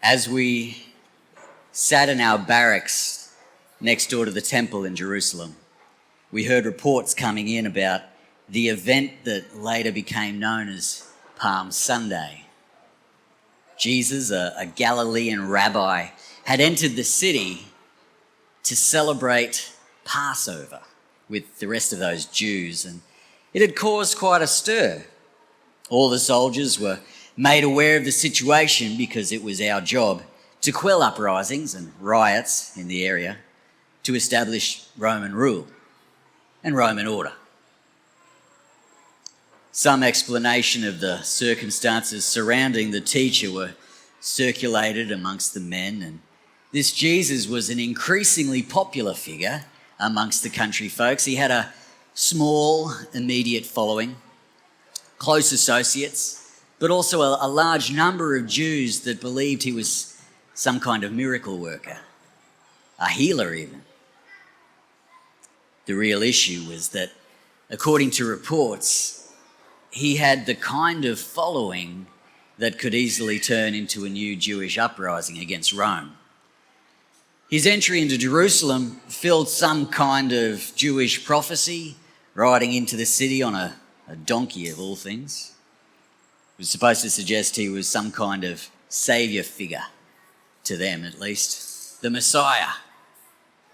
As we sat in our barracks next door to the temple in Jerusalem, we heard reports coming in about the event that later became known as Palm Sunday. Jesus, a Galilean rabbi, had entered the city to celebrate Passover with the rest of those Jews, and it had caused quite a stir. All the soldiers were made aware of the situation because it was our job to quell uprisings and riots in the area, to establish Roman rule and Roman order. Some explanation of the circumstances surrounding the teacher were circulated amongst the men, and this Jesus was an increasingly popular figure amongst the country folks. He had a small, immediate following, close associates, but also a large number of Jews that believed he was some kind of miracle worker, a healer even. The real issue was that, according to reports, he had the kind of following that could easily turn into a new Jewish uprising against Rome. His entry into Jerusalem filled some kind of Jewish prophecy, riding into the city on a donkey of all things. It was supposed to suggest he was some kind of saviour figure, to them at least. The Messiah,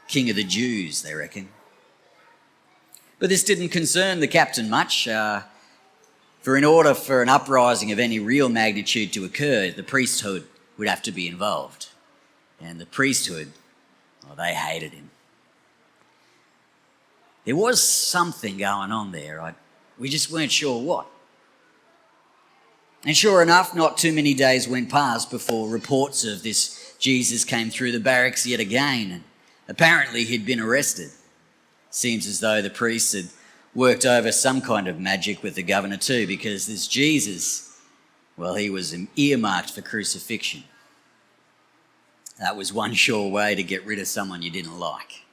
King of the Jews, they reckon. But this didn't concern the captain much, for in order for an uprising of any real magnitude to occur, the priesthood would have to be involved. And the priesthood, well, they hated him. There was something going on there. We just weren't sure what. And sure enough, not too many days went past before reports of this Jesus came through the barracks yet again, and apparently he'd been arrested. Seems as though the priests had worked over some kind of magic with the governor too, because this Jesus, well, he was earmarked for crucifixion. That was one sure way to get rid of someone you didn't like.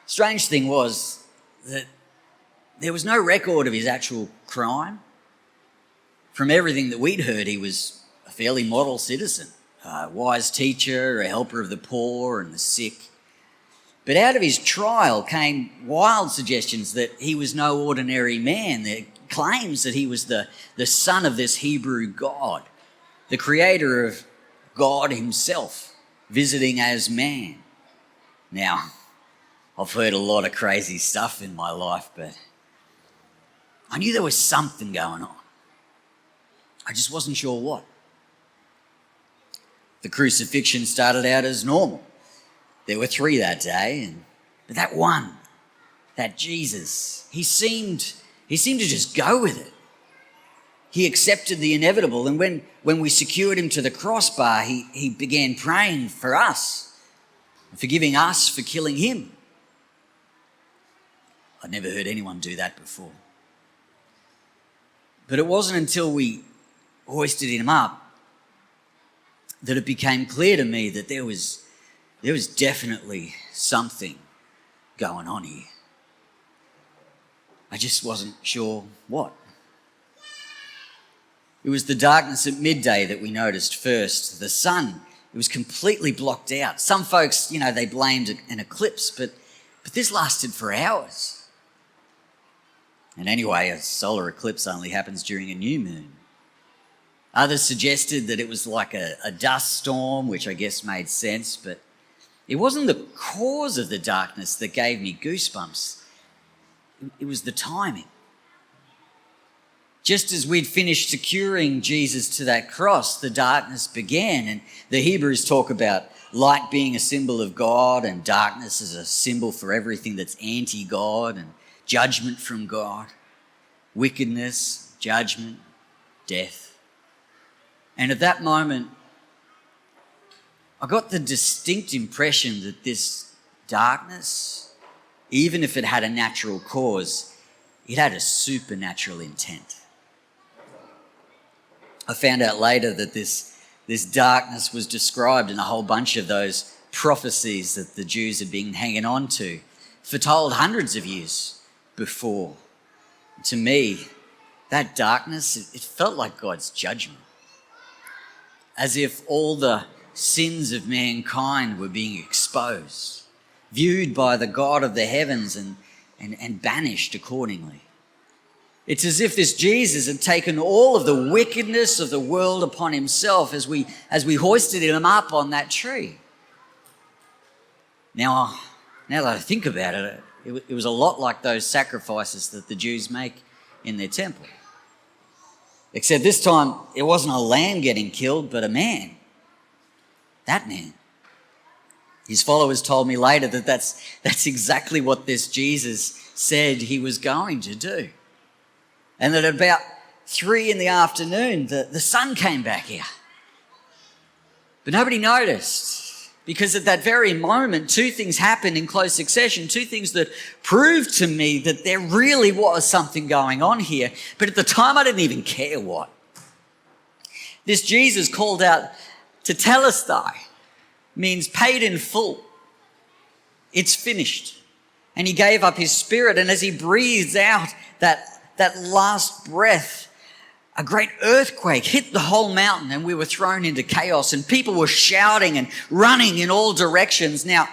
Strange thing was that there was no record of his actual crime. From everything that we'd heard, he was a fairly model citizen, a wise teacher, a helper of the poor and the sick. But out of his trial came wild suggestions that he was no ordinary man. There claims that he was the son of this Hebrew God, the creator of God himself, visiting as man. Now, I've heard a lot of crazy stuff in my life, but I knew there was something going on. I just wasn't sure what. The crucifixion started out as normal. There were 3 that day, but that one, that Jesus, he seemed to just go with it. He accepted the inevitable, and when we secured him to the crossbar, he began praying for us, forgiving us for killing him. I'd never heard anyone do that before. But it wasn't until we hoisted him up that it became clear to me that there was definitely something going on here. I just wasn't sure what. It was the darkness at midday that we noticed first. The sun, it was completely blocked out. Some folks, they blamed an eclipse, but this lasted for hours. And anyway, a solar eclipse only happens during a new moon. Others suggested that it was like a dust storm, which I guess made sense, but it wasn't the cause of the darkness that gave me goosebumps. It was the timing. Just as we'd finished securing Jesus to that cross, the darkness began, and the Hebrews talk about light being a symbol of God and darkness as a symbol for everything that's anti-God and judgment from God, wickedness, judgment, death. And at that moment, I got the distinct impression that this darkness, even if it had a natural cause, it had a supernatural intent. I found out later that this darkness was described in a whole bunch of those prophecies that the Jews had been hanging on to, foretold hundreds of years before. To me, that darkness, it felt like God's judgment. as if all the sins of mankind were being exposed, viewed by the God of the heavens and banished accordingly. It's as if this Jesus had taken all of the wickedness of the world upon himself as we hoisted him up on that tree. Now that I think about it, it was a lot like those sacrifices that the Jews make in their temple. Except this time, it wasn't a lamb getting killed, but a man. That man. His followers told me later that that's exactly what this Jesus said he was going to do. And that at about 3 p.m, the sun came back out. But nobody noticed, because at that very moment, 2 things happened in close succession, 2 things that proved to me that there really was something going on here. But at the time, I didn't even care what. This Jesus called out, "Tetelestai," means paid in full. It's finished. And he gave up his spirit. And as he breathed out that last breath, a great earthquake hit the whole mountain and we were thrown into chaos and people were shouting and running in all directions. Now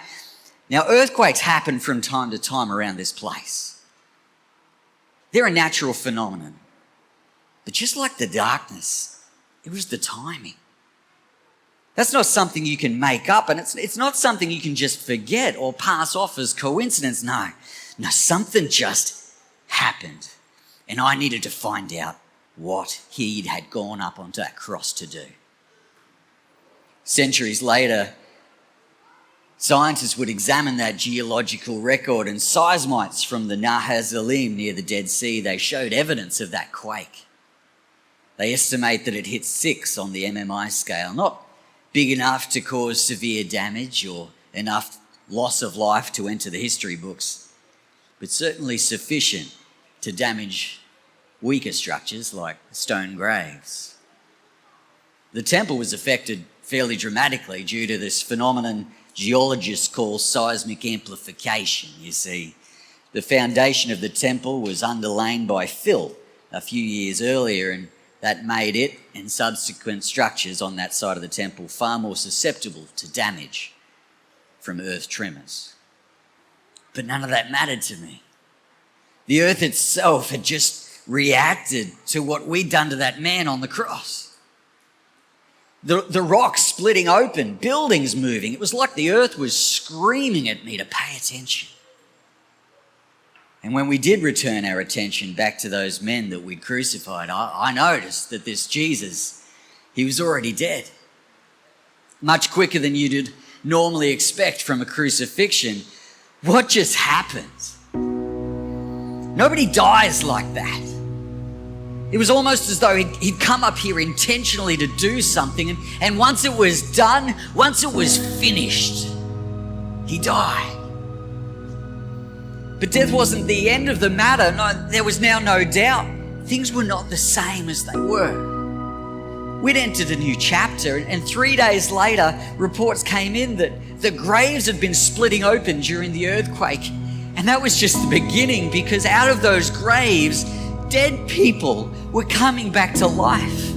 earthquakes happen from time to time around this place. They're a natural phenomenon. But just like the darkness, it was the timing. That's not something you can make up, and it's not something you can just forget or pass off as coincidence. No, something just happened. And I needed to find out what he had gone up onto that cross to do. Centuries later, scientists would examine that geological record, and seismites from the Nahazalim near the Dead Sea, they showed evidence of that quake. They estimate that it hit 6 on the MMI scale, not big enough to cause severe damage or enough loss of life to enter the history books, but certainly sufficient to damage weaker structures like stone graves. The temple was affected fairly dramatically due to this phenomenon geologists call seismic amplification. You see, the foundation of the temple was underlain by fill a few years earlier, and that made it and subsequent structures on that side of the temple far more susceptible to damage from earth tremors. But none of that mattered to me. The earth itself had just reacted to what we'd done to that man on the cross. The rocks splitting open, buildings moving. It was like the earth was screaming at me to pay attention. And when we did return our attention back to those men that we'd crucified, I noticed that this Jesus, he was already dead. Much quicker than you'd normally expect from a crucifixion. What just happened? Nobody dies like that. It was almost as though he'd come up here intentionally to do something, and once it was done, once it was finished, he died. But death wasn't the end of the matter. No, there was now no doubt. Things were not the same as they were. We'd entered a new chapter, and 3 days later, reports came in that the graves had been splitting open during the earthquake. And that was just the beginning, because out of those graves, dead people were coming back to life.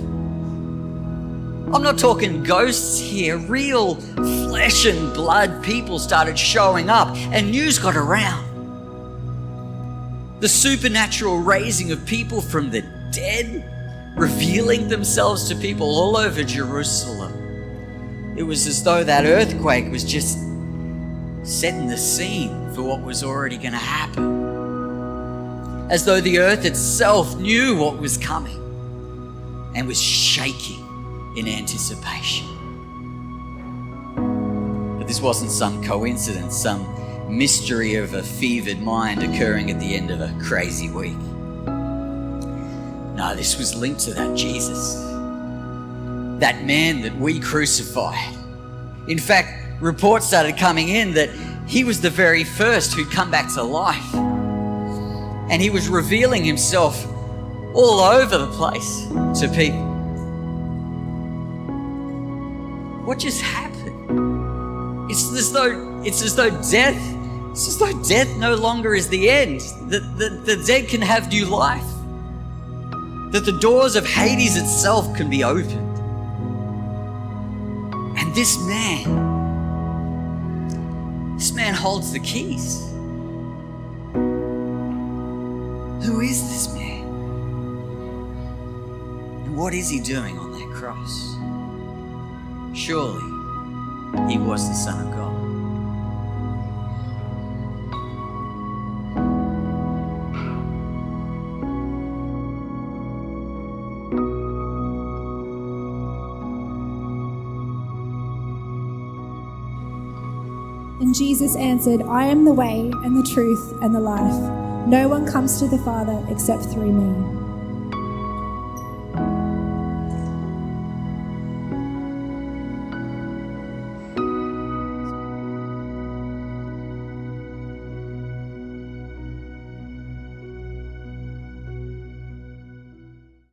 I'm not talking ghosts here. Real flesh and blood people started showing up, and news got around. The supernatural raising of people from the dead, revealing themselves to people all over Jerusalem. It was as though that earthquake was just setting the scene for what was already going to happen. As though the earth itself knew what was coming and was shaking in anticipation. But this wasn't some coincidence, some mystery of a fevered mind occurring at the end of a crazy week. No, this was linked to that Jesus, that man that we crucified. In fact, reports started coming in that he was the very first who'd come back to life. And he was revealing himself all over the place to people. What just happened? It's as though death no longer is the end. The dead can have new life. That the doors of Hades itself can be opened. this man holds the keys. Who is this man? And what is he doing on that cross? Surely he was the Son of God. And Jesus answered, I am the way and the truth and the life. No one comes to the Father except through me.